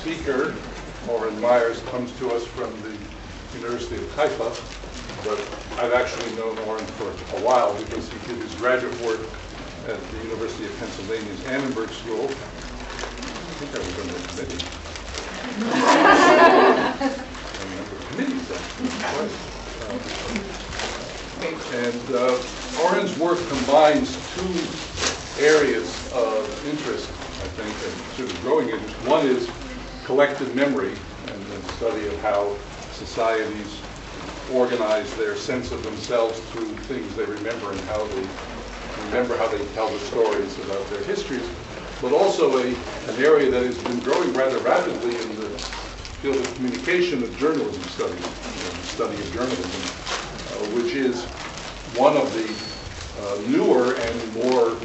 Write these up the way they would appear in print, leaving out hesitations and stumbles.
speaker, Oren Meyers, comes to us from the University of Haifa, but I've actually known Oren for a while because he did his graduate work at the University of Pennsylvania's Annenberg School. I think I was on the committee. I remember committees actually. Oren's work combines two areas of interest, I think, and sort of growing interest. One is collective memory and the study of how societies organize their sense of themselves through things they remember and how they remember how they tell the stories about their histories, but also an area that has been growing rather rapidly in the field of communication of journalism studies, the study of journalism, which is one of the newer and more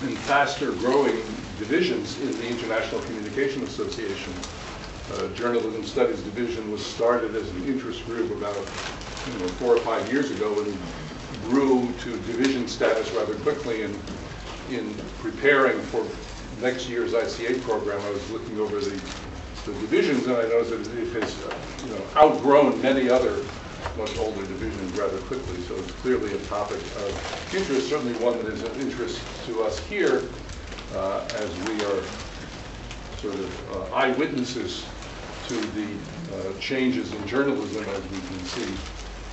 and faster growing divisions in the International Communication Association. Journalism Studies Division was started as an interest group about 4 or 5 years ago and grew to division status rather quickly. And in preparing for next year's ICA program, I was looking over the divisions, and I noticed that it has outgrown many other much older divisions rather quickly. So it's clearly a topic of interest, certainly one that is of interest to us here, as we are sort of eyewitnesses to the changes in journalism, as we can see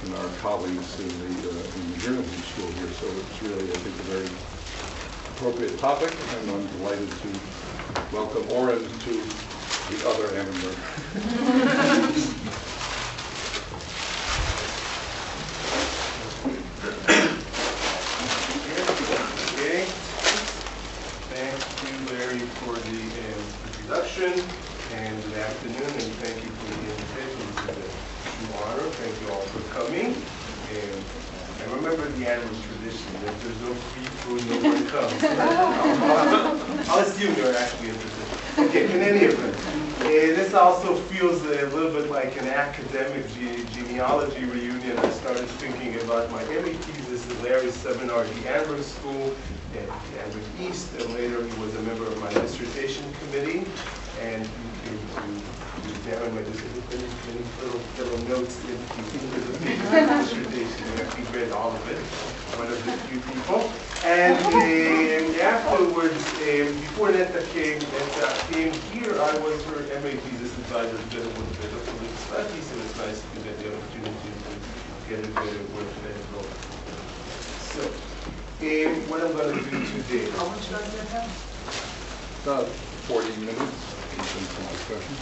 in our colleagues in the journalism school here. So it's really, I think, a very appropriate topic, and I'm delighted to welcome Oren to the other Annenberg. Okay. Thank you, Larry, for the introduction, and good afternoon, and thank you for the invitation. It's a true honor. Thank you all for coming. And I remember the annual tradition that there's no free food, no one comes. I'll assume you're actually interested. Okay, in any event, this also feels a little bit like an academic genealogy reunion. I started thinking about my MA thesis at Larry's seminar at the Annenberg School at Annenberg East, and later he was a member of my dissertation committee. And you can examine my dissertation, many little notes in the dissertation. You actually read all of it, one of the few people. And afterwards, before Netta came here, I was her MA thesis advisor, did a little bit of political studies, and it's nice to get the opportunity to get a bit of work that goes. So, what I'm going to do today. How much time do I have? About 40 minutes. Some discussion.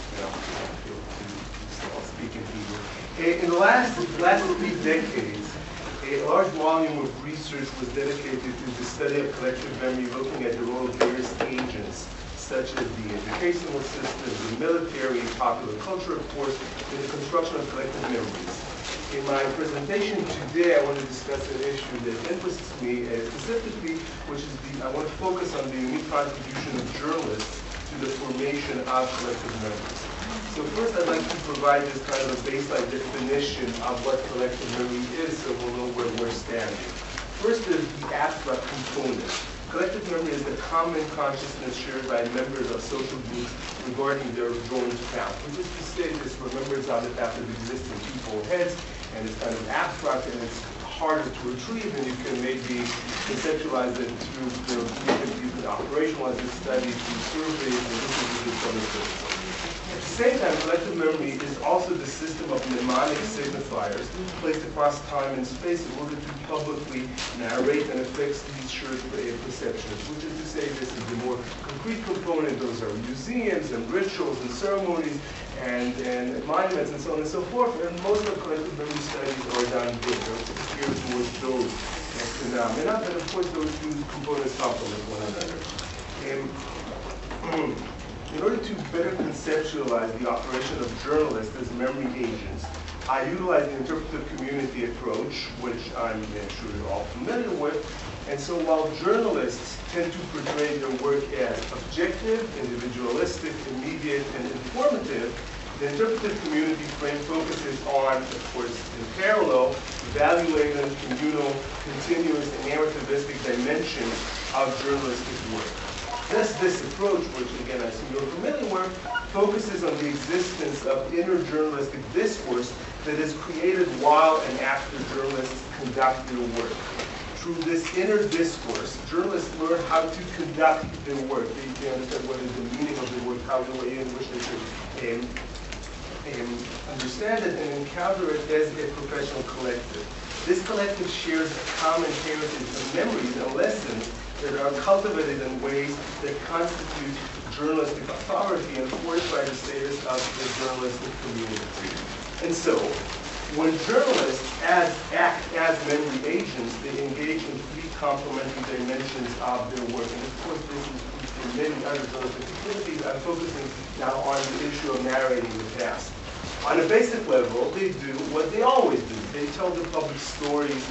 I'll speak in Hebrew. In the last 3 decades, a large volume of research was dedicated to the study of collective memory, looking at the role of various agents, such as the educational system, the military, and popular culture, of course, in the construction of collective memories. In my presentation today, I want to discuss an issue that interests me specifically, which is I want to focus on the unique contribution of journalists to the formation of collective memories. So first, I'd like to provide this kind of a baseline definition of what collective memory is, so we'll know where we're standing. First is the abstract component. Collective memory is the common consciousness shared by members of social groups regarding their joint path. And just to say this, remembrance on the path that exists in people's heads, and it's kind of abstract, and it's harder to retrieve, and you can maybe conceptualize it through, you can operationalize this study through surveys, and this is a good benefit. At the same time, collective memory is also the system of mnemonic signifiers placed across time and space in order to publicly narrate and affix these shared perceptions, which is to say this is the more concrete component. Those are museums and rituals and ceremonies and monuments and so on and so forth, and most of collective memory studies are done there. It's geared towards those phenomena, but of course those two components complement one another. In order to better conceptualize the operation of journalists as memory agents, I utilize the interpretive community approach, which I'm sure you're all familiar with. And so while journalists tend to portray their work as objective, individualistic, immediate, and informative, the interpretive community frame focuses on, of course, in parallel, evaluating communal, continuous, and narrativistic dimensions of journalistic work. Thus, this approach, which again I assume you're familiar with, focuses on the existence of inner journalistic discourse that is created while and after journalists conduct their work. Through this inner discourse, journalists learn how to conduct their work. They understand what is the meaning of their work, how the way in which they should understand it and encounter it as a professional collective. This collective shares a common heritage of memories and lessons that are cultivated in ways that constitute journalistic authority and fortify the status of the journalistic community. And so, when journalists act as memory agents, they engage in three complementary dimensions of their work. And of course, this is for many other journalistic activities. I'm focusing now on the issue of narrating the past. On a basic level, they do what they always do. They tell the public stories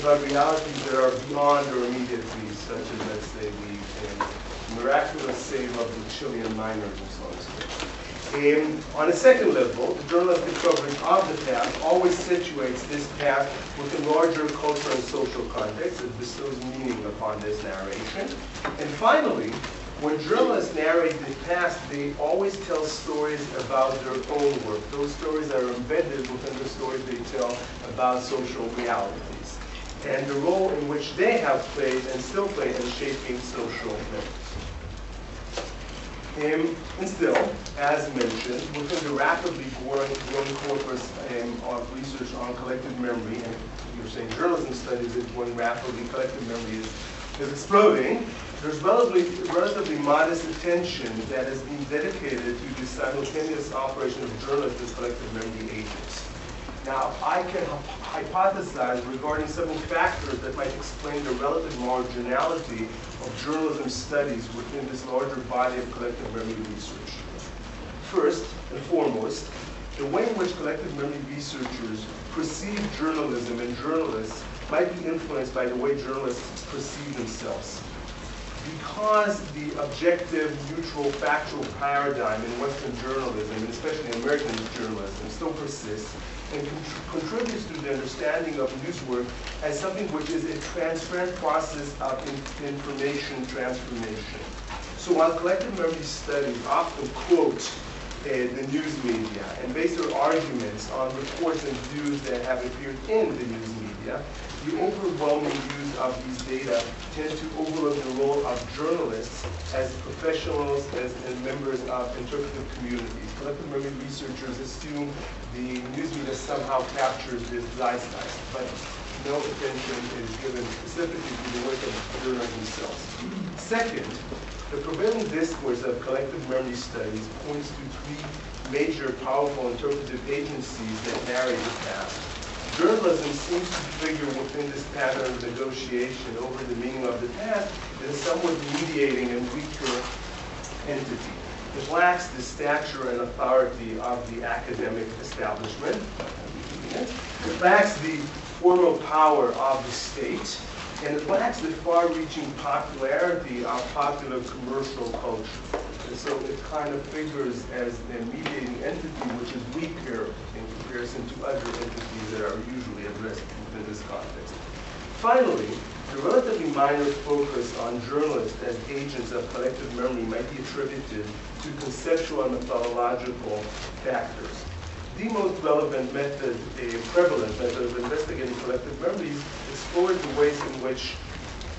about realities that are beyond their immediate needs, such as, let's say, the miraculous save of the Chilean miners and so on and so forth. On a second level, the journalistic coverage of the past always situates this past within larger cultural and social context. It bestows meaning upon this narration. And finally, when journalists narrate the past, they always tell stories about their own work. Those stories are embedded within the stories they tell about social realities and the role in which they have played and still play in shaping social memories. And still, as mentioned, within the rapidly growing corpus of research on collective memory, and you're saying journalism studies is growing rapidly, collective memory is exploding, there's relatively modest attention that is being dedicated to the simultaneous operation of journalists as collective memory agents. Now, I can hypothesize regarding several factors that might explain the relative marginality of journalism studies within this larger body of collective memory research. First and foremost, the way in which collective memory researchers perceive journalism and journalists might be influenced by the way journalists perceive themselves. Because the objective, neutral, factual paradigm in Western journalism, and especially American journalism, still persists and contributes to the understanding of news work as something which is a transparent process of information transformation. So while collective memory studies often quote the news media and base their arguments on reports and views that have appeared in the news media, the overwhelming use of these data tend to overlook the role of journalists as professionals and members of interpretive communities. Collective memory researchers assume the news media somehow captures this zeitgeist, but no attention is given specifically to the work of journalists themselves. Second, the prevailing discourse of collective memory studies points to three major powerful interpretive agencies that narrate the past. Journalism seems to figure within this pattern of negotiation over the meaning of the past as a somewhat mediating and weaker entity. It lacks the stature and authority of the academic establishment. It lacks the formal power of the state, and it lacks the far-reaching popularity of popular commercial culture. And so it kind of figures as a mediating entity which is weaker in comparison to other entities that are usually addressed within this context. Finally, the relatively minor focus on journalists as agents of collective memory might be attributed to conceptual and methodological factors. The most relevant method, a prevalent method of investigating collective memories, explores the ways in which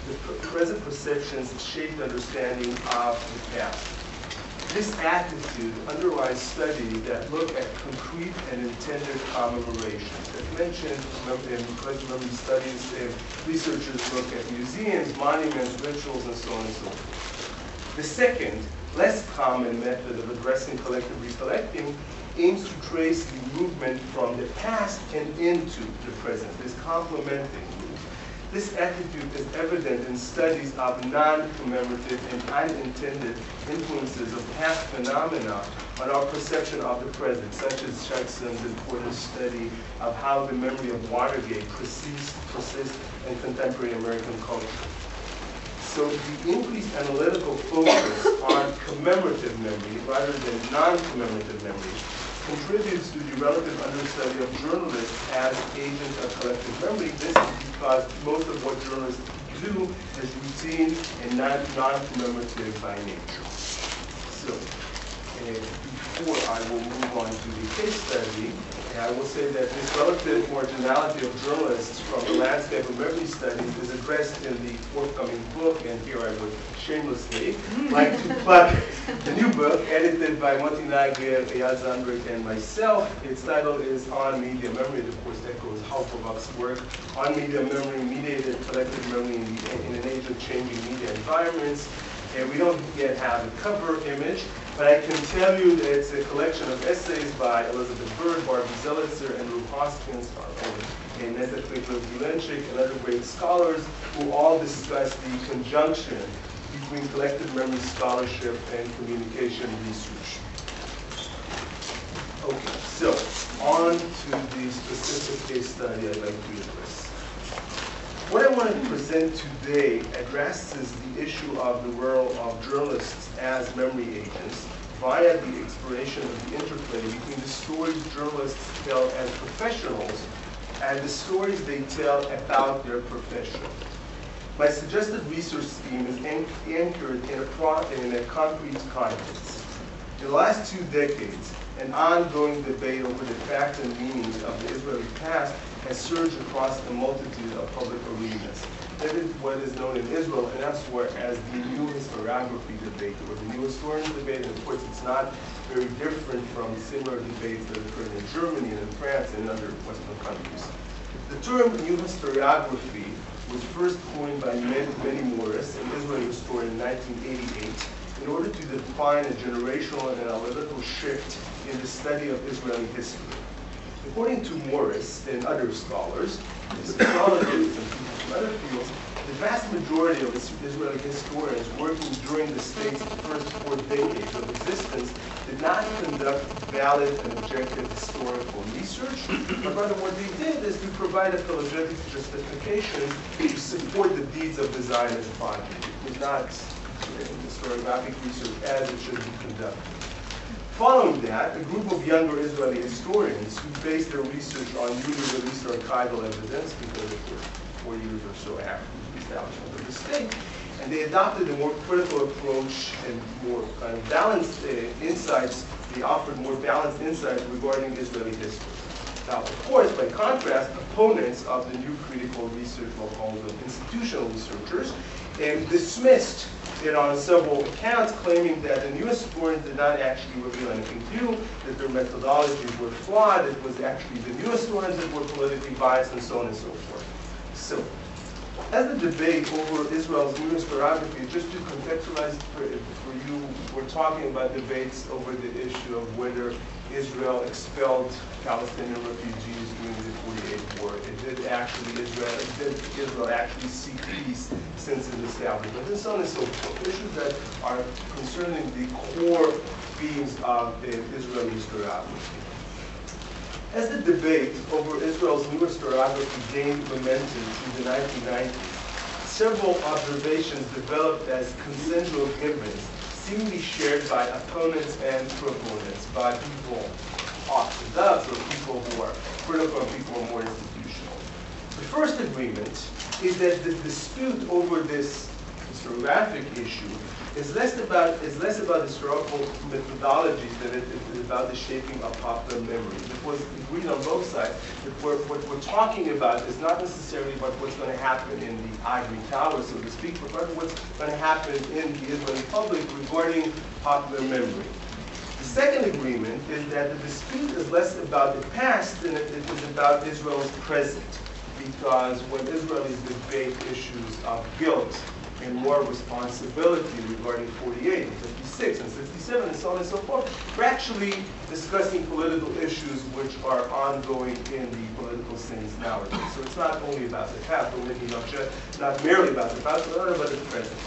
the present perceptions shape the understanding of the past. This attitude underlies studies that look at concrete and intended commemorations. As mentioned in collective memory studies, researchers look at museums, monuments, rituals, and so on and so forth. The second, less common method of addressing collective recollecting aims to trace the movement from the past and into the present, this complementing move. This attitude is evident in studies of non-commemorative and unintended influences of past phenomena on our perception of the present, such as Jackson's important study of how the memory of Watergate persists in contemporary American culture. So the increased analytical focus on commemorative memory rather than non-commemorative memory contributes to the relative understudy of journalists as agents of collective memory. This is because most of what journalists do as routine and non-commemorative by nature. So, before I will move on to the case study, I will say that this relative marginality of journalists from the landscape of memory studies is addressed in the forthcoming book, and here I would shamelessly like to plug the new book, edited by Moti Nager, Eyal Zandberg, and myself. Its title is On Media Memory. It, of course, echoes Hauferbach's work on media memory, mediated collective memory in an age of changing media environments. And we don't yet have a cover image, but I can tell you that it's a collection of essays by Elizabeth Bird, Barbie Zelitzer, and Ruth Hoskins, and Neta Klikler-Gulenchik, and other great scholars who all discuss the conjunction between collective memory scholarship and communication research. Okay, so on to the specific case study I'd like to address. What I want to present today addresses the issue of the role of journalists as memory agents via the exploration of the interplay between the stories journalists tell as professionals and the stories they tell about their profession. My suggested research scheme is anchored in a concrete context. In the last 2 decades, an ongoing debate over the facts and meanings of the Israeli past has surged across a multitude of public arenas. That is what is known in Israel and elsewhere as the new historiography debate, or the new historian debate. And of course, it's not very different from similar debates that occur in Germany and in France and other Western countries. The term new historiography was first coined by Benny Morris, an Israeli historian, in 1988, in order to define a generational and analytical shift in the study of Israeli history. According to Morris and other scholars, sociologists and people from other fields, the vast majority of Israeli historians working during the state's first 4 decades of existence did not conduct valid and objective historical research, but rather what they did is to provide apologetic justification to support the deeds of the Zionist project. It was not historiographic research as it should be conducted. Following that, a group of younger Israeli historians who based their research on newly released archival evidence, because it was 4 years or so after the establishment of the state, and they adopted a more critical approach and more kind of balanced insights. They offered more balanced insights regarding Israeli history. Now, of course, by contrast, opponents of the new critical research, we'll call them institutional researchers, dismissed it on several accounts, claiming that the new historians did not actually reveal anything new, that their methodologies were flawed, it was actually the new historians that were politically biased, and so on and so forth. So, as the debate over Israel's new historiography, just to contextualize for you, we're talking about debates over the issue of whether Israel expelled Palestinian refugees during the 48 war. Did Israel actually seek peace since its establishment, and so on and so forth. Issues that are concerning the core themes of the Israeli historiography. As the debate over Israel's new historiography gained momentum through the 1990s, several observations developed as consensual givens, seemingly shared by opponents and proponents, by people orthodox or people who are critical and people who are more institutional. The first agreement is that the dispute over this historiographic issue is less about historical methodologies than it is about the shaping of popular memory. It was agreed on both sides that what we're talking about is not necessarily about what's going to happen in the ivory tower, so to speak, but rather what's going to happen in the Israeli public regarding popular memory. The second agreement is that the dispute is less about the past than it is about Israel's present, because when Israelis debate issues of guilt and more responsibility regarding 48 and 56 and 67 and so on and so forth, we're actually discussing political issues which are ongoing in the political scenes nowadays. So it's not only about the past, or maybe not merely about the past, but about the present.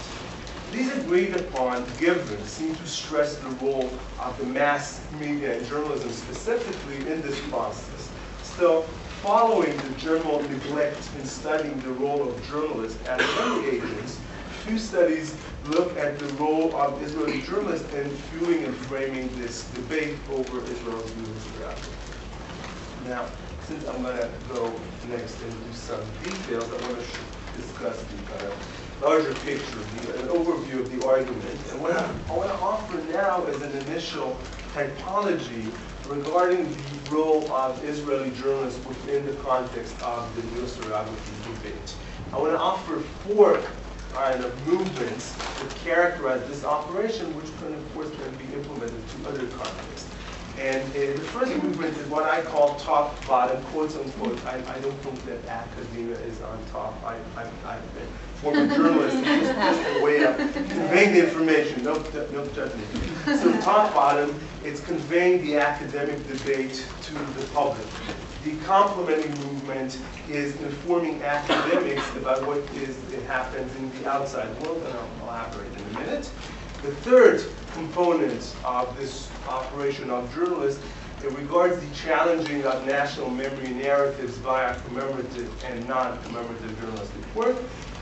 These agreed upon givens seem to stress the role of the mass media and journalism specifically in this process. Still, following the general neglect in studying the role of journalists as memory agents, few studies look at the role of Israeli journalists in fueling and framing this debate over Israel's new historiography. Now, since I'm going to go next into some details, I want to discuss the kind of larger picture, an overview of the argument. And what I want to offer now is an initial typology regarding the role of Israeli journalists within the context of the new historiography debate. I want to offer four kind of movements that characterize this operation, which can, of course, can be implemented to other contexts. And the first movement is what I call top-bottom, quotes unquote. I don't think that academia is on top. I'm a former journalist, just a way of conveying the information, no judgment. So top-bottom, it's conveying the academic debate to the public. The complementing movement is informing academics about what happens in the outside world, and I'll elaborate in a minute. The third component of this operation of journalists, it regards the challenging of national memory narratives via commemorative and non-commemorative journalistic work.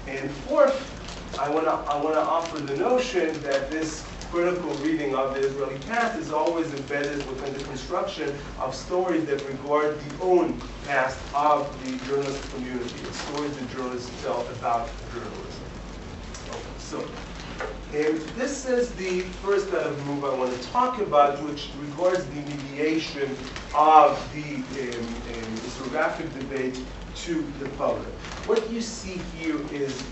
And fourth, I want to offer the notion that this critical reading of the Israeli past is always embedded within the construction of stories that regard the own past of the journalist community, the stories that journalists tell about journalism. Okay, so this is the first kind of move I want to talk about, which regards the mediation of the historiographic debate to the public. What you see here is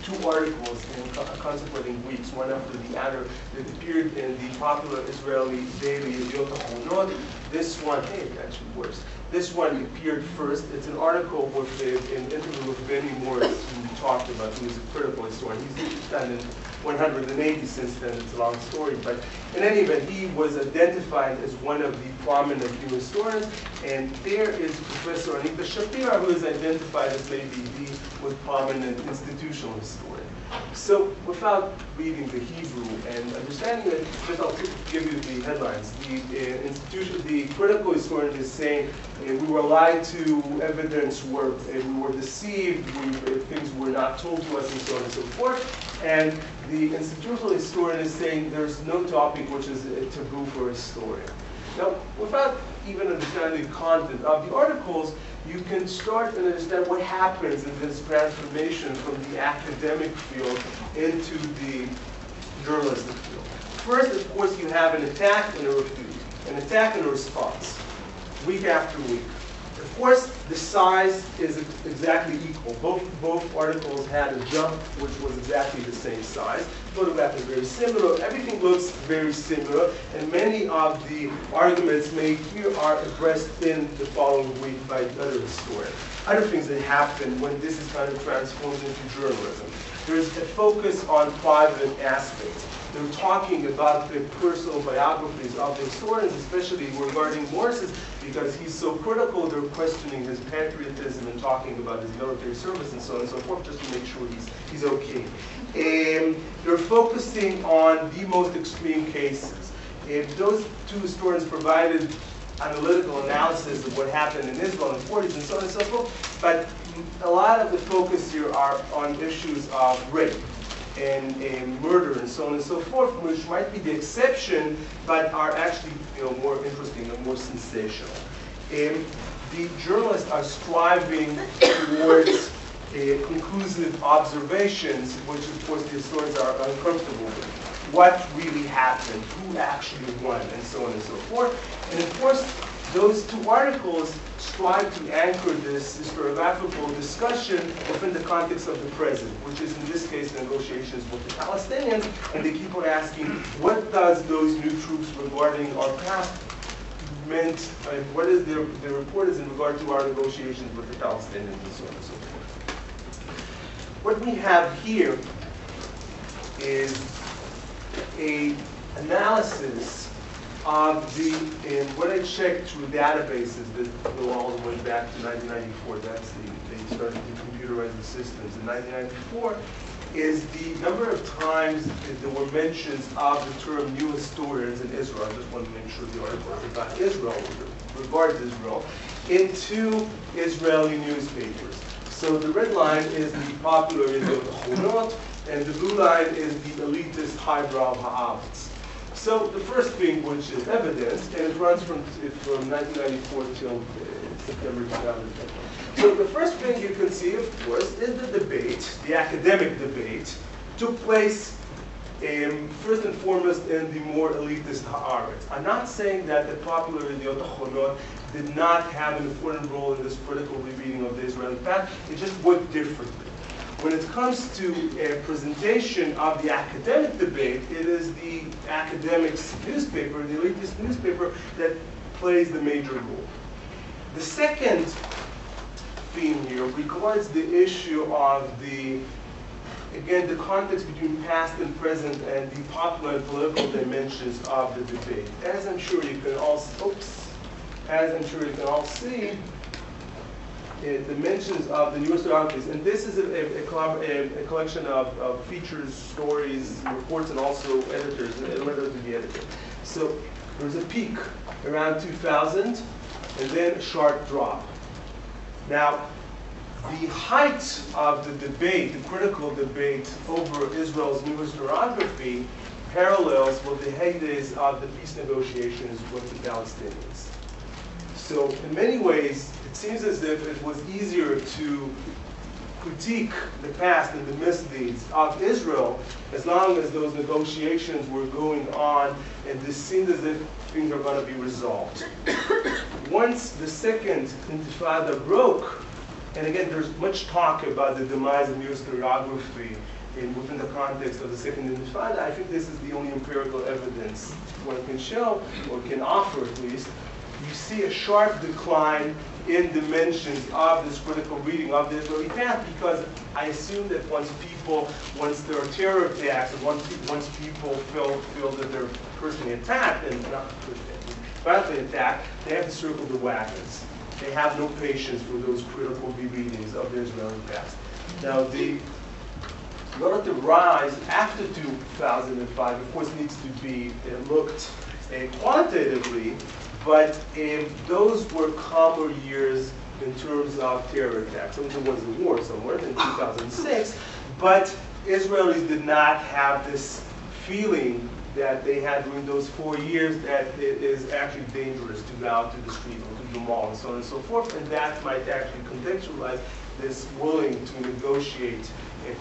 two articles in consequenting weeks, one after the other, that appeared in the popular Israeli daily Yediot Ahronot. This one, hey, it actually works. This one appeared first. It's an article with an interview with Benny Morris, who we talked about, who is a critical historian. He's done 180 since then. It's a long story. But in any event, he was identified as one of the prominent new historians. And there is Professor Anita Shapira, who is identified as maybe the most prominent institutional historian. So without reading the Hebrew and understanding it, just I'll give you the headlines. The critical historian is saying we were lied to, evidence we were deceived, things were not told to us, and so on and so forth. And the institutional historian is saying there's no topic which is a taboo for a historian. Now, without even understanding the content of the articles, you can start and understand what happens in this transformation from the academic field into the journalistic field. First, of course, you have an attack and a refute, an attack and a response, week after week. Of course, the size is exactly equal. Both articles had a jump which was exactly the same size. Photograph is very similar. Everything looks very similar. And many of the arguments made here are addressed in the following week by other historians. Other things that happen when this is kind of transformed into journalism. There's a focus on private aspects. They're talking about the personal biographies of the historians, especially regarding Morris's, because he's so critical. They're questioning his patriotism and talking about his military service and so on and so forth, just to make sure he's okay. They're focusing on the most extreme cases. Those two historians provided analytical analysis of what happened in Israel in the 40s and so on and so forth, but a lot of the focus here are on issues of rape and murder and so on and so forth, which might be the exception, but are actually more interesting and more sensational. The journalists are striving towards conclusive observations, which of course the historians are uncomfortable with. What really happened, who actually won, and so on and so forth. And of course, those two articles strive to anchor this historiographical discussion within the context of the present, which is in this case negotiations with the Palestinians, and they keep on asking, what does those new troops regarding our past meant, what is their report is in regard to our negotiations with the Palestinians, and so on and so forth. What we have here is an analysis of what I checked through databases that go all the way back to 1994. They started to computerize the systems in 1994. Is the number of times that there were mentions of the term new historians in Israel. I just want to make sure the article is about Israel, regards Israel, in 2 Israeli newspapers. So the red line is the popular Yediot Ahronot, and the blue line is the elitist highbrow Haaretz. So the first thing, which is evidence, and it runs from 1994 till September 2010. So the first thing you can see, of course, is the debate, the academic debate, took place first and foremost in the more elitist haaretz. I'm not saying that the popular Yediot Achronot did not have an important role in this critical rereading of the Israeli past. It just went differently. When it comes to a presentation of the academic debate, it is the academics newspaper, the elitist newspaper, that plays the major role. The second theme here regards the issue of again, the context between past and present and the popular and political dimensions of the debate. As I'm sure you can all see, the mentions of the new historiographies, and this is a collection of features, stories, reports, and also editors, and letters to the editor. So there's a peak around 2000, and then a sharp drop. Now, the height of the debate, the critical debate over Israel's new historiography, parallels with the heydays of the peace negotiations with the Palestinians. So in many ways, it seems as if it was easier to critique the past and the misdeeds of Israel as long as those negotiations were going on, and this seemed as if things are going to be resolved. Once the second intifada broke, and again, there's much talk about the demise of new historiography within the context of the second intifada. I think this is the only empirical evidence one can show, or can offer at least. You see a sharp decline in dimensions of this critical reading of the Israeli past, because I assume that once there are terror attacks, and once people feel that they're personally attacked, and not violently attacked, they have to circle the wagons. They have no patience for those critical rereadings of the Israeli past. Now, the relative rise after 2005, of course, needs to be looked quantitatively, but those were calmer years in terms of terror attacks. I mean, there was a war somewhere in 2006, but Israelis did not have this feeling that they had during those 4 years that it is actually dangerous to go out to the street or to the mall and so on and so forth, and that might actually contextualize this willing to negotiate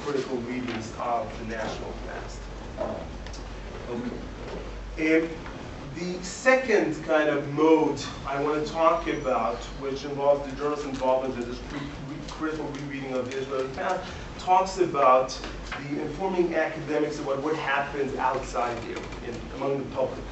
critical readings of the national past. Okay. The second kind of mode I want to talk about, which involves the journalist's involvement in this critical rereading of the Israeli past, talks about the informing academics about what happens outside here, among the public.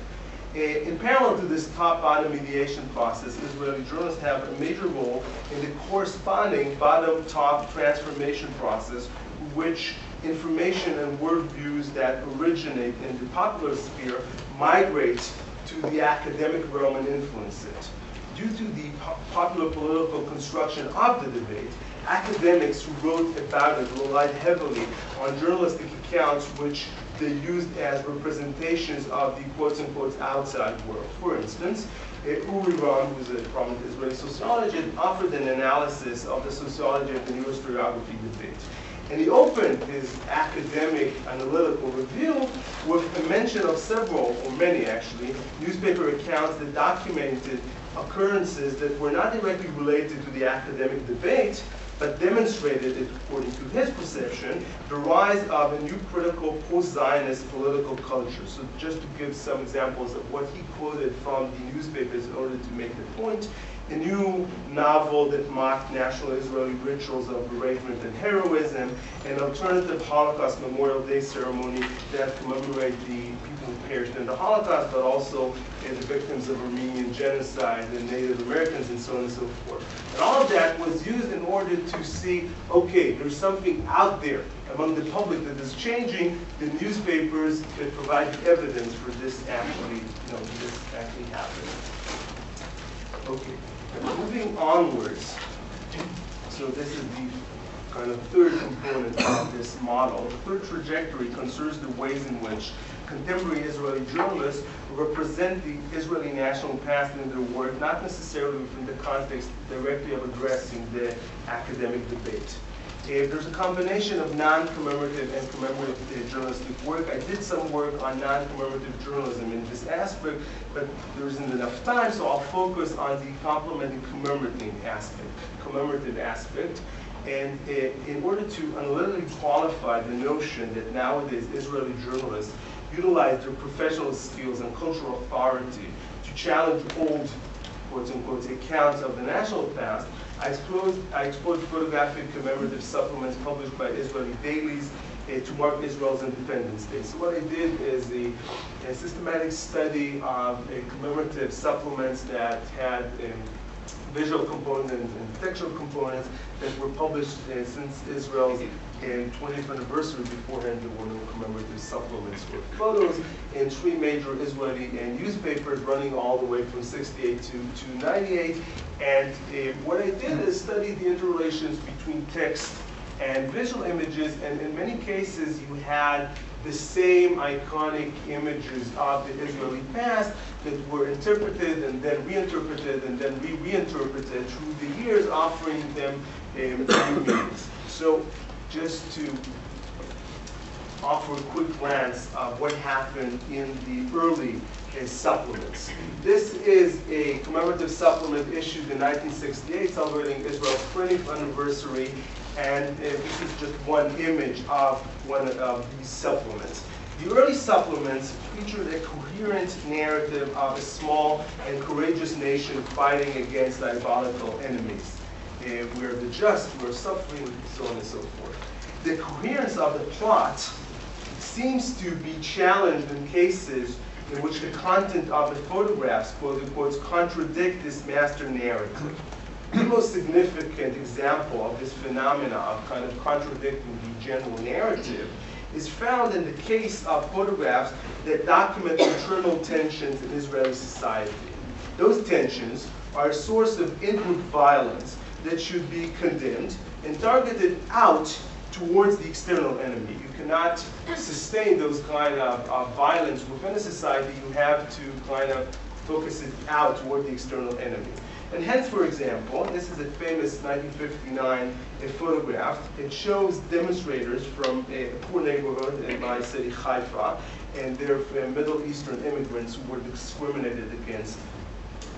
In parallel to this top-bottom mediation process, Israeli journalists have a major role in the corresponding bottom-top transformation process, which information and worldviews that originate in the popular sphere migrate to the academic realm and influence it. Due to the popular political construction of the debate, academics who wrote about it relied heavily on journalistic accounts which they used as representations of the quote-unquote outside world. For instance, Uri Ram, who's a prominent Israeli sociologist, offered an analysis of the sociology of the new historiography debate. And he opened his academic analytical review with a mention of several, or many actually, newspaper accounts that documented occurrences that were not directly related to the academic debate, but demonstrated, according to his perception, the rise of a new critical post-Zionist political culture. So just to give some examples of what he quoted from the newspapers in order to make the point, a new novel that mocked national Israeli rituals of bereavement and heroism, an alternative Holocaust Memorial Day ceremony that commemorate the people who perished in the Holocaust, but also the victims of Armenian genocide and Native Americans and so on and so forth. And all of that was used in order to see, okay, there's something out there among the public that is changing. The newspapers could provide the evidence for this actually, this actually happened. Okay. Moving onwards, so this is the kind of third component of this model. The third trajectory concerns the ways in which contemporary Israeli journalists represent the Israeli national past in their work, not necessarily within the context directly of addressing the academic debate. There's a combination of non-commemorative and commemorative journalistic work. I did some work on non-commemorative journalism in this aspect, but there isn't enough time, so I'll focus on the complementing commemorative aspect. And in order to analytically qualify the notion that nowadays Israeli journalists utilize their professional skills and cultural authority to challenge old, quote-unquote, accounts of the national past, I explored photographic commemorative supplements published by Israeli dailies to mark Israel's Independence Day. So what I did is a systematic study of commemorative supplements that had visual components and textual components that were published since Israel's 20th anniversary. Beforehand, there were no commemorative supplements or photos in 3 major Israeli newspapers running all the way from 68 to 98. And what I did is study the interrelations between text and visual images, and in many cases you had the same iconic images of the Israeli past that were interpreted and then reinterpreted and then reinterpreted through the years, offering them new meanings. So just to offer a quick glance of what happened in the early supplements. This is a commemorative supplement issued in 1968 celebrating Israel's 20th anniversary, and this is just one image of one of these supplements. The early supplements featured a coherent narrative of a small and courageous nation fighting against diabolical enemies, where the just were suffering, so on and so forth. The coherence of the plot seems to be challenged in cases in which the content of the photographs, quote unquote, contradict this master narrative. The most significant example of this phenomena of kind of contradicting the general narrative is found in the case of photographs that document internal tensions in Israeli society. Those tensions are a source of inward violence that should be condemned and targeted out towards the external enemy. You cannot sustain those kind of violence within a society. You have to kind of focus it out toward the external enemy. And hence, for example, this is a famous 1959 photograph. It shows demonstrators from a poor neighborhood in my city, Haifa, and they're Middle Eastern immigrants who were discriminated against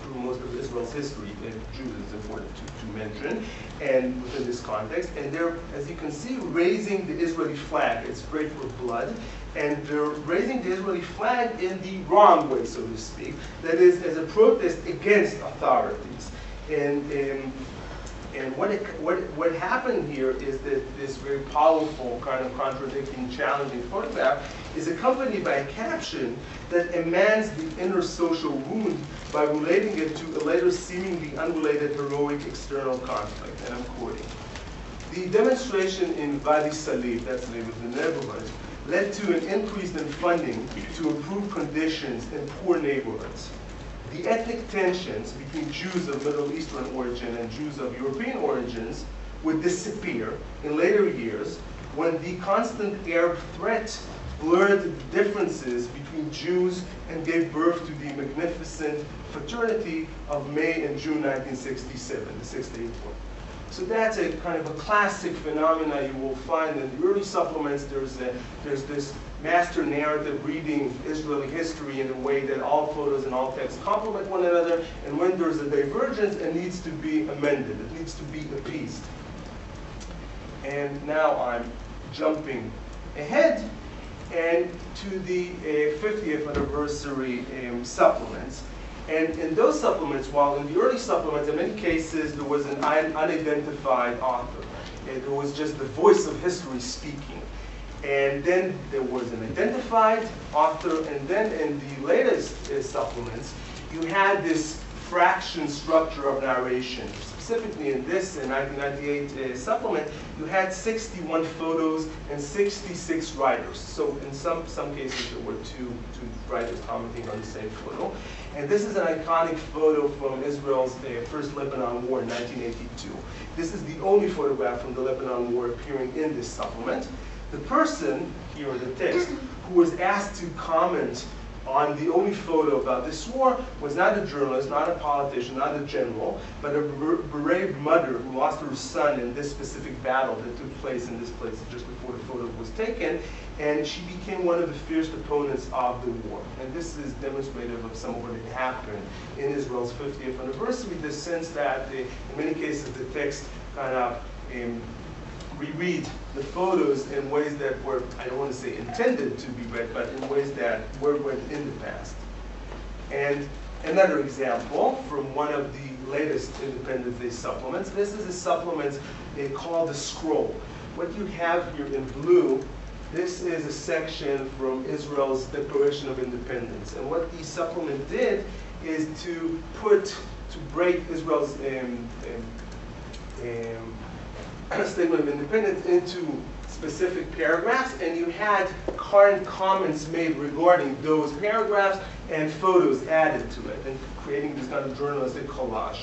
through most of Israel's history. Jews is important to mention, and within this context. And they're, as you can see, raising the Israeli flag. It's sprayed for blood. And they're raising the Israeli flag in the wrong way, so to speak. That is, as a protest against authorities. And what happened here is that this very powerful, kind of contradicting, challenging photograph is accompanied by a caption that amends the inner social wound by relating it to a later seemingly unrelated heroic external conflict. And I'm quoting. The demonstration in Wadi Salif, that's the name of the neighborhood, led to an increase in funding to improve conditions in poor neighborhoods. The ethnic tensions between Jews of Middle Eastern origin and Jews of European origins would disappear in later years when the constant Arab threat blurred the differences between Jews and gave birth to the magnificent fraternity of May and June 1967, the 6th April. So that's a kind of a classic phenomena you will find in the early supplements. There's this master narrative reading Israeli history in a way that all photos and all texts complement one another, and when there's a divergence, it needs to be amended. It needs to be appeased. And now I'm jumping ahead and to the 50th anniversary supplements. And in those supplements, while in the early supplements, in many cases, there was an unidentified author. There was just the voice of history speaking. And then there was an identified author, and then in the latest supplements, you had this fraction structure of narration. Specifically in this 1998 supplement, you had 61 photos and 66 writers. So in some cases, there were two writers commenting on the same photo. And this is an iconic photo from Israel's first Lebanon War in 1982. This is the only photograph from the Lebanon War appearing in this supplement. The person, here in the text, who was asked to comment on the only photo about this war was not a journalist, not a politician, not a general, but a brave mother who lost her son in this specific battle that took place in this place just before the photo was taken. And she became one of the fierce opponents of the war. And this is demonstrative of some of what had happened in Israel's 50th anniversary, the sense that in many cases the text kind of reread the photos in ways that were, I don't want to say intended to be read, but in ways that were read in the past. And another example from one of the latest Independence Day supplements. This is a supplement called The Scroll. What you have here in blue, this is a section from Israel's Declaration of Independence. And what the supplement did is to break Israel's Statement of Independence into specific paragraphs, and you had current comments made regarding those paragraphs and photos added to it, and creating this kind of journalistic collage.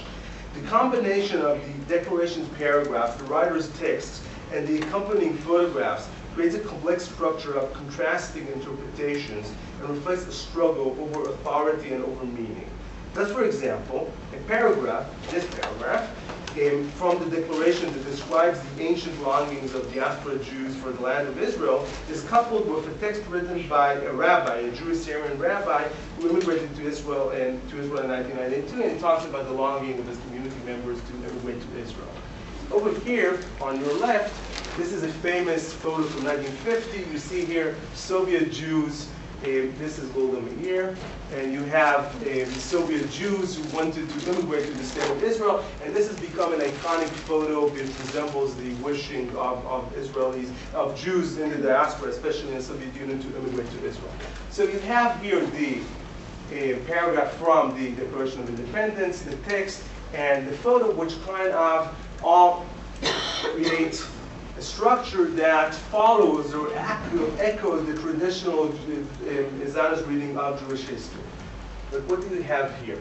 The combination of the Declaration's paragraphs, the writer's text, and the accompanying photographs creates a complex structure of contrasting interpretations and reflects a struggle over authority and over meaning. Thus, for example, a paragraph, this paragraph, from the declaration that describes the ancient longings of diaspora Jews for the land of Israel is coupled with a text written by a rabbi, a Jewish Syrian rabbi, who immigrated to Israel in 1992, and he talks about the longing of his community members to immigrate to Israel. Over here, on your left, this is a famous photo from 1950. You see here Soviet Jews. This is Golda Meir, and you have Soviet Jews who wanted to immigrate to the state of Israel, and this has become an iconic photo. It resembles the wishing of Israelis, of Jews in the diaspora, especially in the Soviet Union, to immigrate to Israel. So you have here the paragraph from the Declaration of Independence, the text, and the photo, which kind of all create a structure that follows or echoes the traditional Zionist reading of Jewish history. But what do we have here?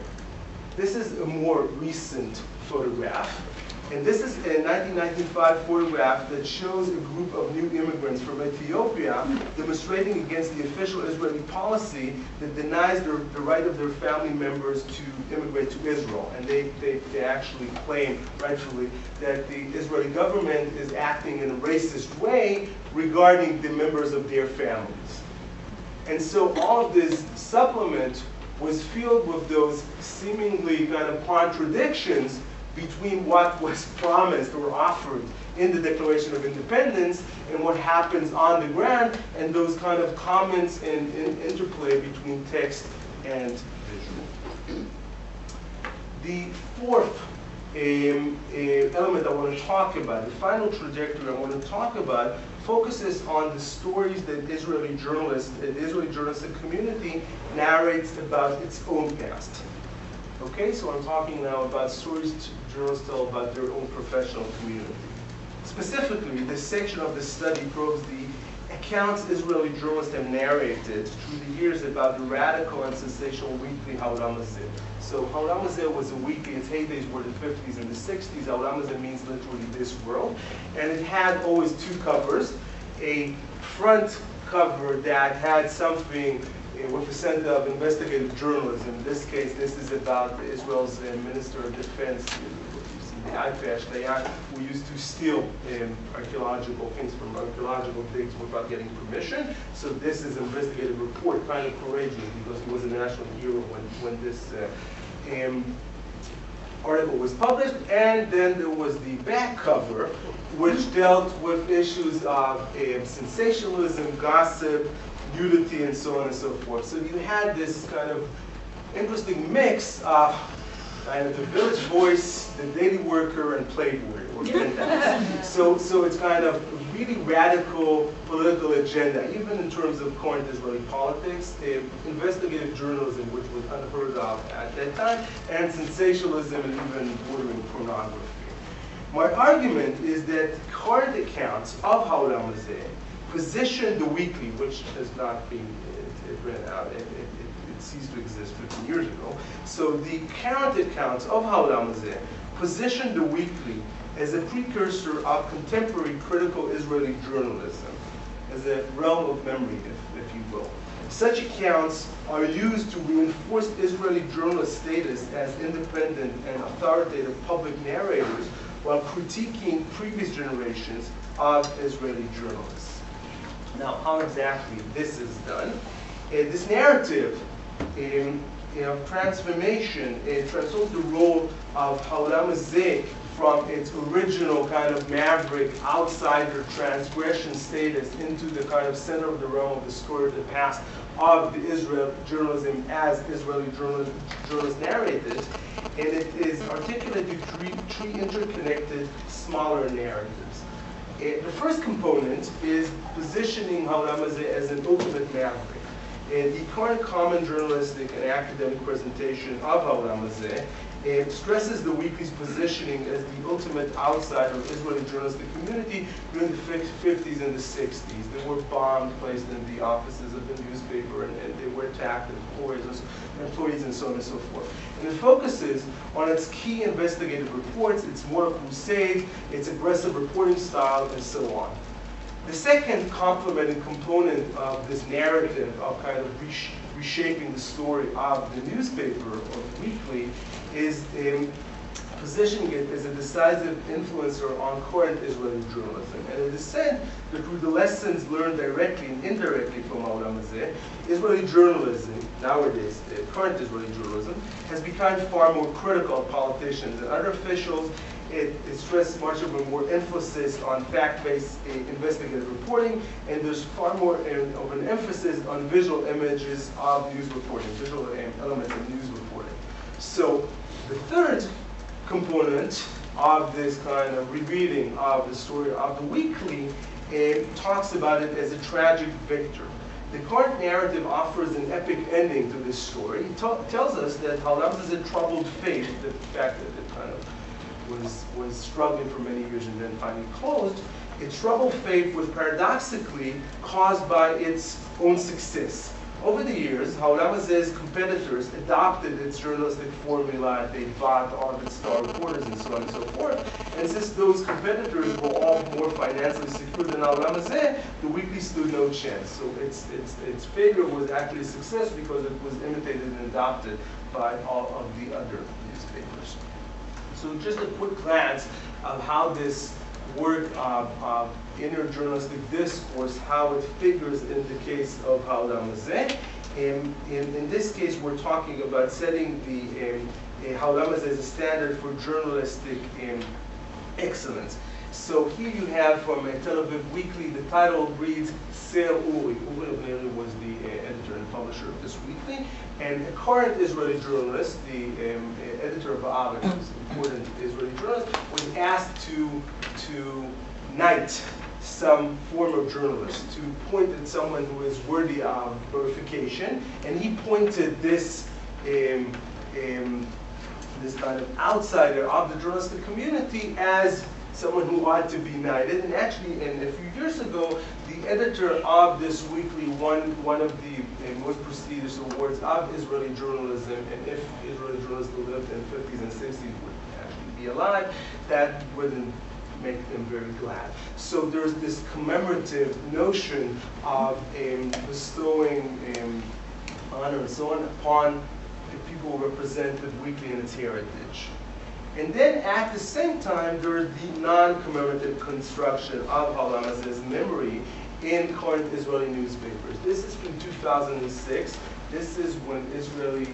This is a more recent photograph. And this is a 1995 photograph that shows a group of new immigrants from Ethiopia demonstrating against the official Israeli policy that denies the right of their family members to immigrate to Israel. And they actually claim, rightfully, that the Israeli government is acting in a racist way regarding the members of their families. And so all of this supplement was filled with those seemingly kind of contradictions between what was promised or offered in the Declaration of Independence and what happens on the ground, and those kind of comments and interplay between text and visual. The fourth element I want to talk about, the final trajectory I want to talk about, focuses on the stories that Israeli journalists, the Israeli journalistic community narrates about its own past. Okay, so I'm talking now about stories journalists tell about their own professional community. Specifically, this section of the study probes the accounts Israeli journalists have narrated through the years about the radical and sensational weekly Ha'olam Hazeh. So Ha'olam Hazeh was a weekly, its heydays were the 50s and the 60s. Ha'olam Hazeh means literally this world. And it had always two covers. A front cover that had something with a center of investigative journalism. In this case, this is about Israel's Minister of Defense, the Haifa, who used to steal archaeological things from archaeological digs without getting permission. So this is an investigative report, kind of courageous, because he was a national hero when this article was published. And then there was the back cover, which dealt with issues of sensationalism, gossip, nudity, and so on and so forth. So you had this kind of interesting mix of kind of the Village Voice, the Daily Worker, and Playboy, or so it's kind of really radical political agenda, even in terms of current Israeli politics, investigative journalism, which was unheard of at that time, and sensationalism and even bordering pornography. My argument is that current accounts of Ha'olam Hazeh position the weekly, which has not been, it ran out, it ceased to exist 15 years ago. So the current accounts of Ha'olam Hazeh position the weekly as a precursor of contemporary critical Israeli journalism, as a realm of memory, if you will. Such accounts are used to reinforce Israeli journalists' status as independent and authoritative public narrators while critiquing previous generations of Israeli journalists. Now, how exactly this is done? This narrative of transformation transforms the role of Ha'olam Hazeh from its original kind of maverick, outsider, transgression status into the kind of center of the realm of the story of the past of the Israel journalism as Israeli journalists narrated. And it is articulated through three interconnected, smaller narratives. The first component is positioning Ha'olam Hazeh as an ultimate maverick. The current common journalistic and academic presentation of Ha'olam Hazeh stresses the weekly's positioning as the ultimate outsider of Israeli journalistic community during the 50s and the 60s. They were bombed, placed in the offices of the newspaper, and they were attacked, employees and so on and so forth. And it focuses on its key investigative reports, its moral crusade, its aggressive reporting style, and so on. The second complementing component of this narrative of kind of reshaping the story of the newspaper or the weekly is positioning it as a decisive influencer on current Israeli journalism. And it is said that through the lessons learned directly and indirectly from Ha'olam Hazeh, Israeli journalism, nowadays, current Israeli journalism, has become far more critical of politicians and other officials. It stresses much of a more emphasis on fact-based investigative reporting, and there's far more of an emphasis on visual images of news reporting, visual elements of news reporting. So the third component of this kind of rereading of the story of the weekly talks about it as a tragic victor. The current narrative offers an epic ending to this story. It tells us that Ha'olam Hazeh troubled fate, the fact that it kind of was struggling for many years and then finally closed. Its troubled fate was paradoxically caused by its own success. Over the years, Ha'olam Hazeh's competitors adopted its journalistic formula. They bought all of its star reporters and so on and so forth. And since those competitors were all more financially secure than Ha'olam Hazeh, the weekly stood no chance. So its failure was actually a success because it was imitated and adopted by all of the other newspapers. So just a quick glance of how this work of inner journalistic discourse, how it figures in the case of Ha'olam Hazeh. In this case, we're talking about setting the Ha'olam Hazeh as a standard for journalistic excellence. So here you have from Tel Aviv Weekly, the title reads Ser Uri. Uri was the editor and publisher of this weekly. And a current Israeli journalist, the editor of Haaretz, who's an important Israeli journalist, was asked to knight some former journalist, to point at someone who is worthy of glorification. And he pointed this kind of outsider of the journalistic community as someone who ought to be knighted. And actually, a few years ago, the editor of this weekly won one of the most prestigious awards of Israeli journalism. And if Israeli journalists who lived in the 50s and 60s would actually be alive, that wouldn't make them very glad. So there's this commemorative notion of bestowing honor and so on upon the people who represent the weekly and its heritage. And then at the same time, there's the non-commemorative construction of Ha'olam Hazeh's memory in current Israeli newspapers. This is from 2006. This is when Israeli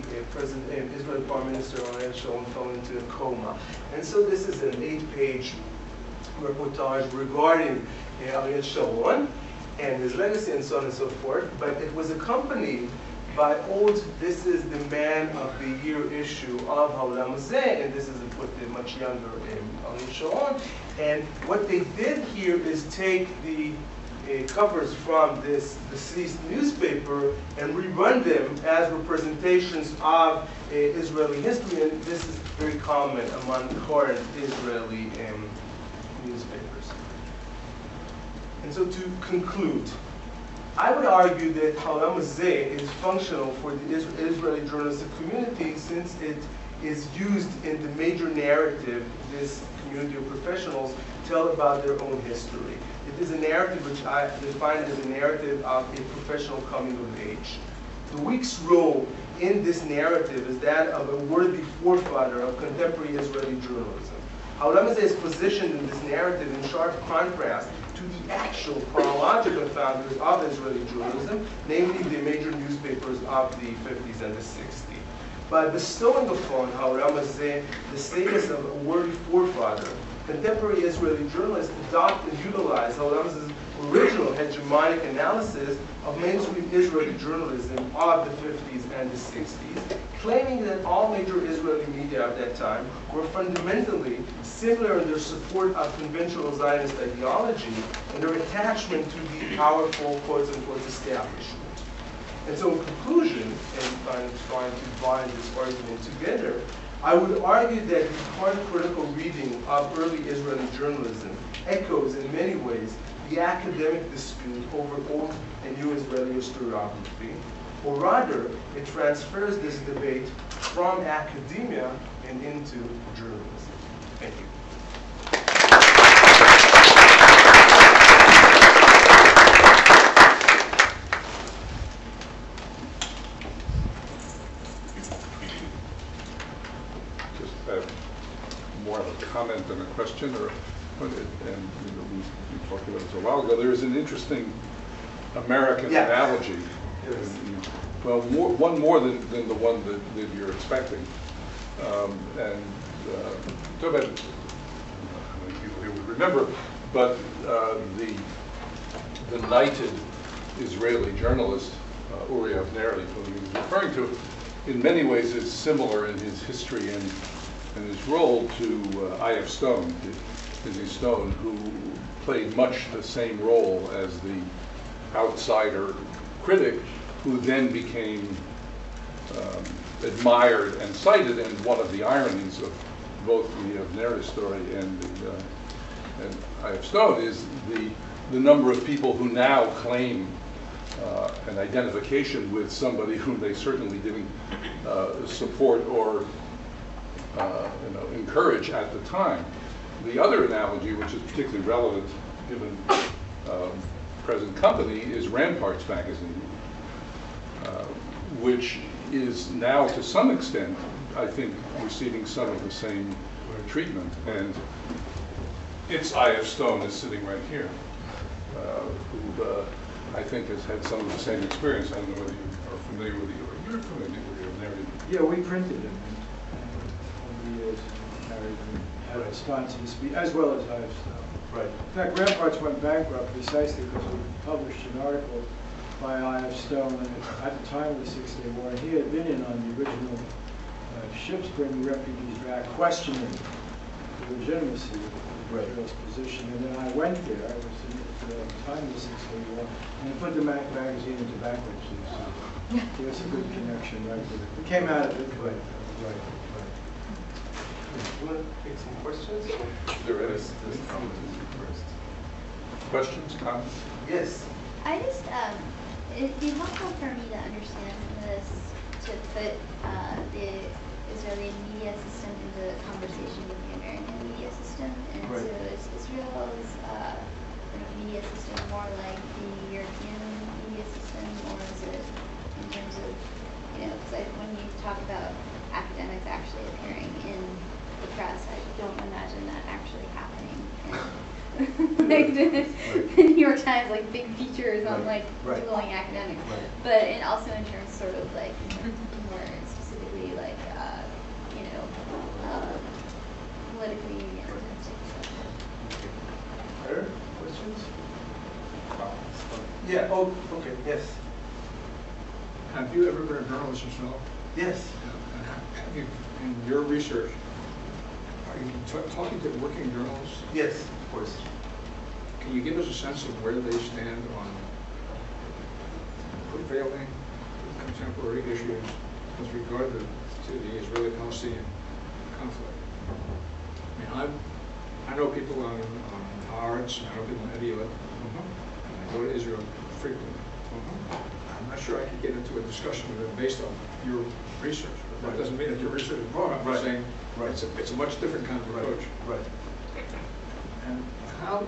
Prime Minister Ariel Sharon fell into a coma. And so this is an 8-page reportage regarding Ariel Sharon and his legacy and so on and so forth. But it was accompanied by this is the Man of the Year issue of Ha'olam Hazeh, and this is with the much younger Ariel Sharon. And what they did here is take the covers from this deceased newspaper and rerun them as representations of Israeli history, and this is very common among current Israeli newspapers. And so to conclude, I would argue that Ha'olam Hazeh is functional for the Israeli journalistic community since it is used in the major narrative this community of professionals tell about their own history. It is a narrative which I define as a narrative of a professional coming of age. The week's role in this narrative is that of a worthy forefather of contemporary Israeli journalism. Hauram is positioned in this narrative in sharp contrast to the actual chronological founders of Israeli journalism, namely the major newspapers of the 50s and the 60s. By bestowing upon Hauram the status of a worthy forefather, contemporary Israeli journalists adopt and utilize Hauram's original hegemonic analysis of mainstream Israeli journalism of the 50s and the 60s, claiming that all major Israeli media at that time were fundamentally similar in their support of conventional Zionist ideology and their attachment to the powerful, quote-unquote, establishment. And so in conclusion, and I'm trying to bind this argument together, I would argue that the hard critical reading of early Israeli journalism echoes in many ways the academic dispute over old and new Israeli historiography, or rather, it transfers this debate from academia and into journalism. Thank you. More of a comment than a question, and we talked about this a while ago. There is an interesting American analogy. Yes. Well, one more than the one that you're expecting. Talk about, how many people here would remember, but the knighted Israeli journalist, Uri Avneri, who he was referring to, in many ways is similar in his history and his role to I.F. Stone, Izzy Stone, who played much the same role as the outsider critic, who then became admired and cited. And one of the ironies of both the Avneri story and I.F. Stone is the number of people who now claim an identification with somebody whom they certainly didn't support or encourage at the time. The other analogy, which is particularly relevant given present company, is Ramparts magazine, which is now to some extent, I think, receiving some of the same treatment. And its I.F. Stone is sitting right here, who I think has had some of the same experience. I don't know whether you are familiar with it. You're familiar with it. Yeah, we printed them. Years, carried them, had a sponsor to speak, as well as I.F. Stone. Right. In fact, Ramparts went bankrupt precisely because we published an article by I.F. Stone at the time of the Six-Day War, and he had been in on the original ships bringing refugees back, questioning the legitimacy of Israel's position. And then I went there, I was at the time of the Six-Day War, and I put the magazine into bankruptcy. So there's a good connection right there. We came out of it, but right. You want to take some questions? There is. Questions, comments? Yes. I just, it'd be helpful for me to understand this, to put the Israeli media system into conversation with the American media system. And right. so is Israel's media system more like the European media system, or is it in terms of, because when you talk about academics actually appearing in the press, I don't imagine that actually happening. Like the New York Times, like big features on like dueling academics, but and also in terms sort of like more specifically like politically oriented stuff. Other questions? Yeah. Oh, okay. Yes. Have you ever been a journalist yourself? Yes. And have you, in your research, are you talking to working journalists? Yes, of course. Can you give us a sense of where they stand on prevailing contemporary issues with regard to the Israeli-Palestinian conflict? I mean, I know people on Haaretz, and I know people on Ediout, and I go to Israel frequently. I'm not sure I could get into a discussion with them based on your research. But that doesn't mean that your research is wrong. I'm just saying it's a much different kind of approach. Right. And how,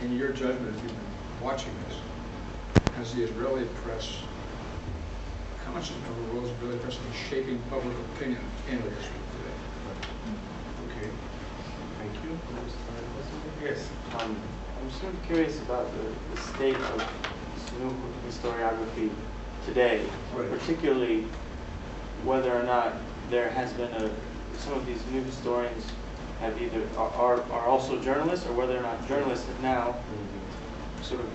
in your judgment, if you've been watching this, has the Israeli press, how much of a role is the Israeli press in shaping public opinion in Israel today? Okay. Thank you. Yes. I'm just sort of curious about the state of new historiography today, Right. particularly whether or not there has been some of these new historians have either are also journalists, or whether or not journalists have now sort of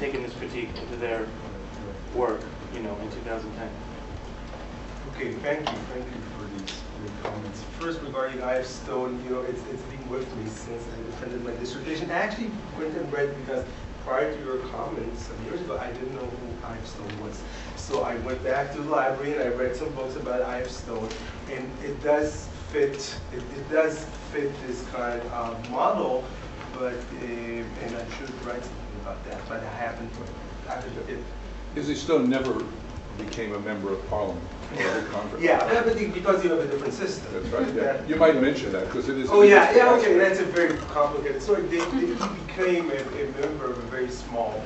taken this critique into their work, in 2010. Okay, thank you for these comments. First, regarding I.F. Stone, it's been with me since I defended my dissertation. I actually went and read, because prior to your comments some years ago, I didn't know who I.F. Stone was. So I went back to the library and I read some books about I.F. Stone, and it does fit. It does fit this kind of model, but and I should write something about that, but I haven't. Izzy Stone never became a member of Parliament or the Congress. Yeah, but because you have a different system. That's right. Yeah. You might mention that, because it is. Oh yeah, okay. That's a very complicated story. He became a member of a very small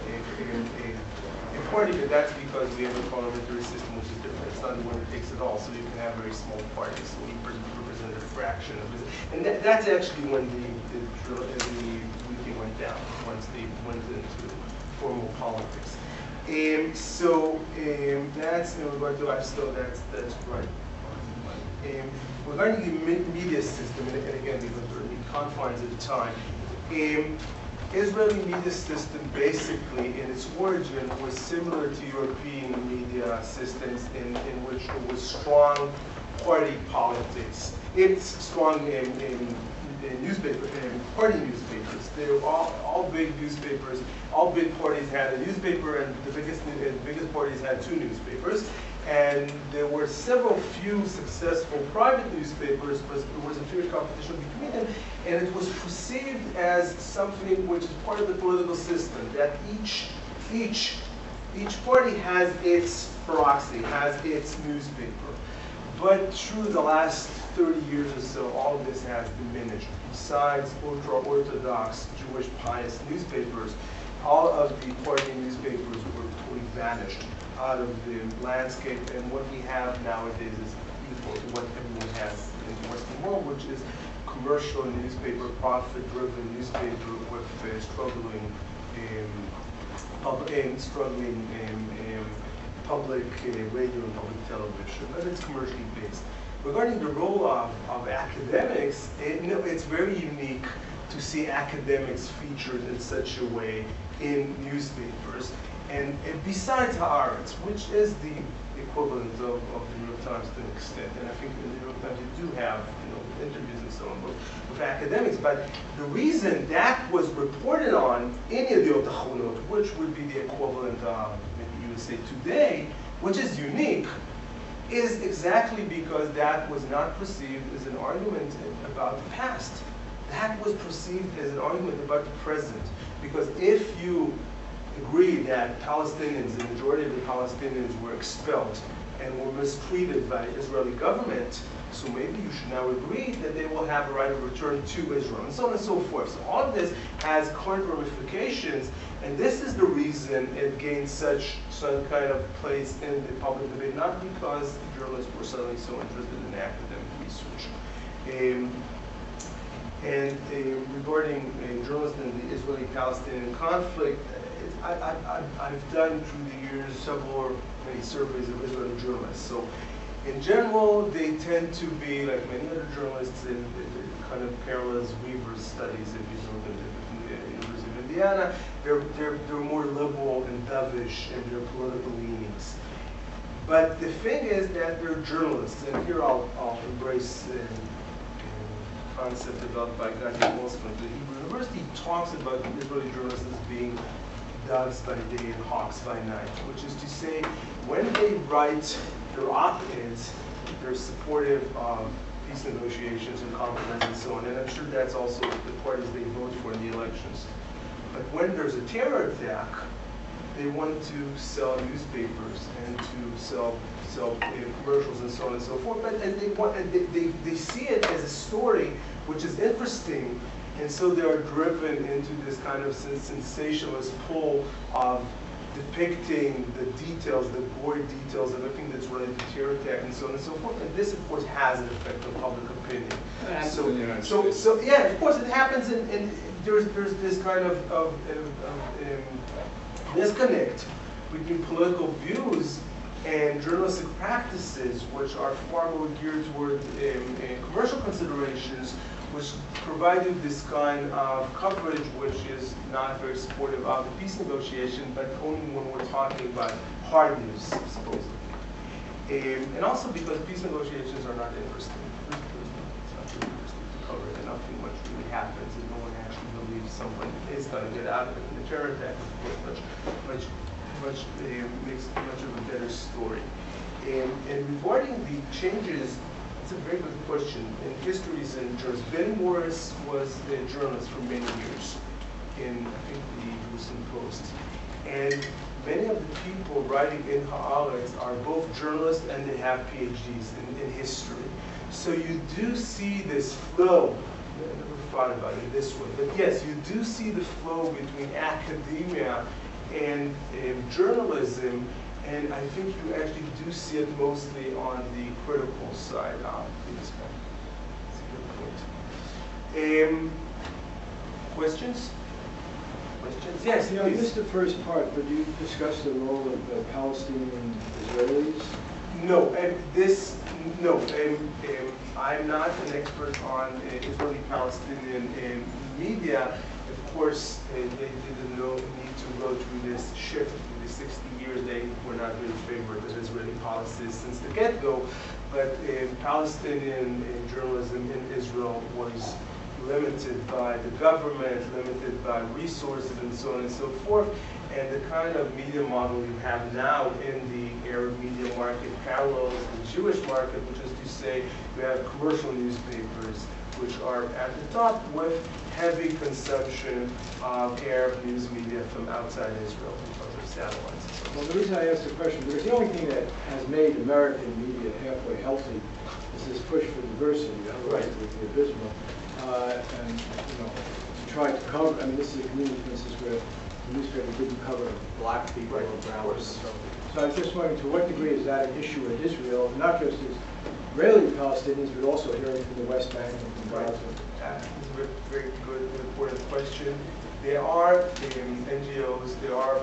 party, but that's because we have a parliamentary system which is different. It's not the one that takes it all, so you can have very small parties. So he represented a fraction of it, and that's actually when the thing went down, once they went into formal politics. So that's in regard to I.F. Stone. That's right. Regarding the media system, and again, because we're in confines of time, Israeli media system basically in its origin was similar to European media systems in which it was strong party politics. It's strong in party newspapers. They were all big newspapers. All big parties had a newspaper, and the biggest parties had two newspapers. And there were few successful private newspapers, but there was a fierce competition between them, and it was perceived as something which is part of the political system, that each party has its proxy, has its newspaper. But through the last 30 years or so, all of this has diminished. Besides ultra-Orthodox Jewish pious newspapers, all of the party newspapers were totally vanished out of the landscape, and what we have nowadays is equal to what everyone has in the Western world, which is commercial newspaper, profit-driven newspaper with struggling public radio and public television, and it's commercially based. Regarding the role of academics, it's very unique to see academics featured in such a way in newspapers. And besides Haaretz, which is the equivalent of the New York Times to an extent, and I think in the New York Times you do have interviews and so on with academics, but the reason that was reported on in Yediot Achronot, which would be the equivalent of maybe you would say today, which is unique, is exactly because that was not perceived as an argument about the past. That was perceived as an argument about the present. Because if you agree that Palestinians, the majority of the Palestinians were expelled and were mistreated by the Israeli government, so maybe you should now agree that they will have a right of return to Israel, and so on and so forth. So all of this has current ramifications, and this is the reason it gained some kind of place in the public debate, not because journalists were suddenly so interested in academic research. Regarding journalists in the Israeli-Palestinian conflict, I've done through the years many surveys of Israeli journalists. So in general, they tend to be, like many other journalists, in kind of parallels Weaver's studies, if you know them, in the University of Indiana. They're more liberal and dovish in their political leanings. But the thing is that they're journalists, and here I'll embrace a concept developed by Gadi Wolfson at the Hebrew University. Talks about Israeli journalists as being doves by day and hawks by night, which is to say, when they write their op-eds, they're supportive of peace negotiations and compromise and so on, and I'm sure that's also the parties they vote for in the elections. But when there's a terror attack, they want to sell newspapers and to sell commercials and so on and so forth. But they see it as a story which is interesting, and so they are driven into this kind of sensationalist pull of depicting the details, the gory details, everything that's related to terror attack and so on and so forth. And this, of course, has an effect on public opinion. So yeah, of course, it happens, and there's this kind of disconnect between political views and journalistic practices, which are far more geared toward commercial considerations, which provide you this kind of coverage which is not very supportive of the peace negotiation, but only when we're talking about hard news, supposedly. And also because peace negotiations are not interesting. It's not really interesting to cover it, and nothing much really happens, and no one actually believes someone is going to get out of it. And the terror attack is, of course, makes much of a better story. And regarding the changes, it's a very good question. In histories and journals, Ben Morris was a journalist for many years in, I think, the Jerusalem Post. And many of the people writing in Haaretz are both journalists and they have PhDs in history. So you do see this flow. I never thought about it this way, but yes, you do see the flow between academia and journalism, and I think you actually do see it mostly on the critical side of things. That's a good point. Questions? Questions? Yes, I missed the first part, but you discussed the role of Palestinian Israelis? No, I'm not an expert on Israeli-Palestinian media. Of course, they didn't need to go through this shift in the 60 years. They were not really favored of Israeli policies since the get-go. But Palestinian journalism in Israel was limited by the government, limited by resources, and so on and so forth. And the kind of media model you have now in the Arab media market parallels the Jewish market, which is to say you have commercial newspapers, which are at the top with heavy consumption of Arab news media from outside Israel because of satellites. Well, the reason I asked the question, because the only thing that has made American media halfway healthy is this push for diversity, otherwise it would be abysmal. And, to try to cover, this is a community, for instance, where the newspaper didn't cover black people or brown people. So I was just wondering, to what degree is that an issue in Israel, not just as Israeli Palestinians, but also hearing from the West Bank and from Gaza? It's a very good, important question. There are NGOs, there are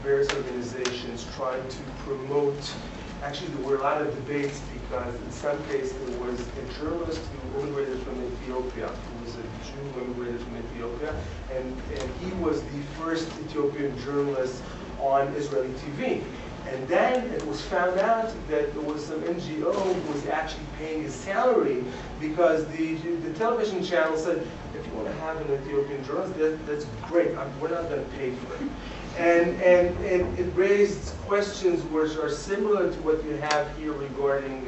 various organizations trying to promote. Actually, there were a lot of debates because in some cases there was a journalist who immigrated from Ethiopia, who was a Jew who immigrated from Ethiopia, and he was the first Ethiopian journalist on Israeli TV. And then it was found out that there was some NGO who was actually paying his salary because the television channel said, if you want to have an Ethiopian journalist, that's great. We're not going to pay for it. And it raised questions which are similar to what you have here regarding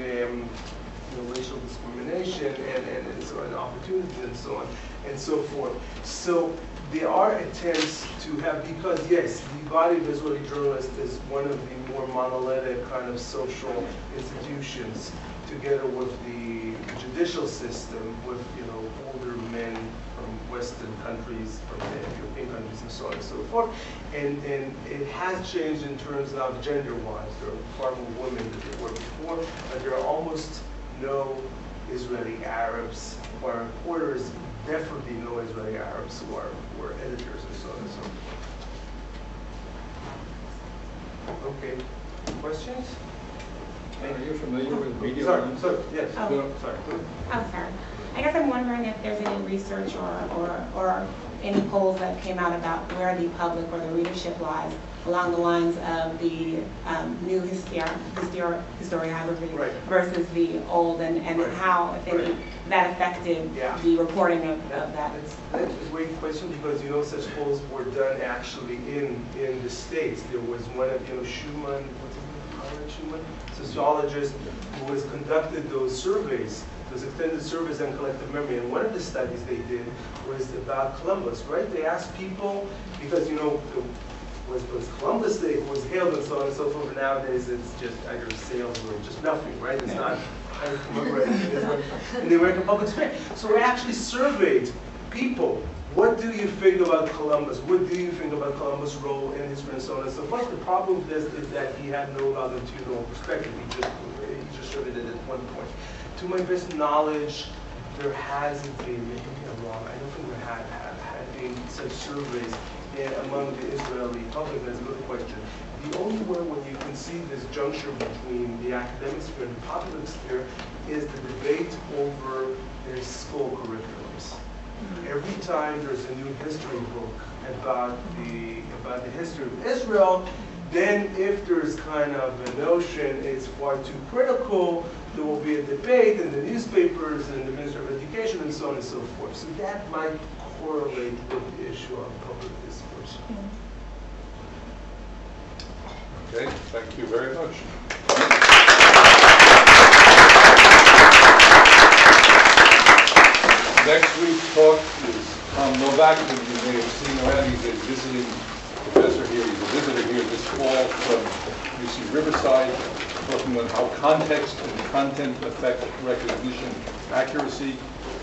racial discrimination and so on, opportunities and so on and so forth. So there are attempts to have, because yes, the body of Israeli journalists is one of the more monolithic kind of social institutions, together with the judicial system, with older men from Western countries, from the European countries, and so on and so forth. And it has changed in terms of gender-wise. There are far more women than there were before, but there are almost no Israeli Arabs who are reporters, definitely no Israeli Arabs who are editors and so on and so forth. Okay, questions? Are you familiar with media? Sorry, yes. Oh. Sorry. Oh, sorry. I guess I'm wondering if there's any research or any polls that came out about where the public or the readership lies along the lines of the new historiography versus the old, and how, if any, that affected the reporting of that. That's a great question, because such polls were done actually in the States. There was one of Schumann, Schumann, sociologist, who has conducted those surveys, those extended surveys on collective memory. And one of the studies they did was about Columbus, right? They asked people, because was Columbus Day, was hailed and so on and so forth. But nowadays it's just either sales or just nothing, right? It's not highly commemorated in the American public sphere. So we actually surveyed people. What do you think about Columbus? What do you think about Columbus' role in history and so on and so forth? The problem with this is that he had no longitudinal perspective. He just surveyed it at one point. To my best knowledge, there hasn't been, maybe I'm wrong, I don't think there had been such surveys among the Israeli public. That's a good question. The only way when you can see this juncture between the academic sphere and the popular sphere is the debate over their school curriculums. Every time there's a new history book about the history of Israel, then if there's kind of a notion it's far too critical, there will be a debate in the newspapers and the Ministry of Education and so on and so forth. So that might correlate with the issue of public discourse. Okay, thank you very much. Next week's talk is Tom Novak, who you may have seen around. He's a visiting professor here. He's a visitor here this fall from UC Riverside, talking on how context and content affect recognition accuracy,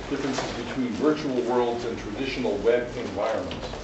differences between virtual worlds and traditional web environments.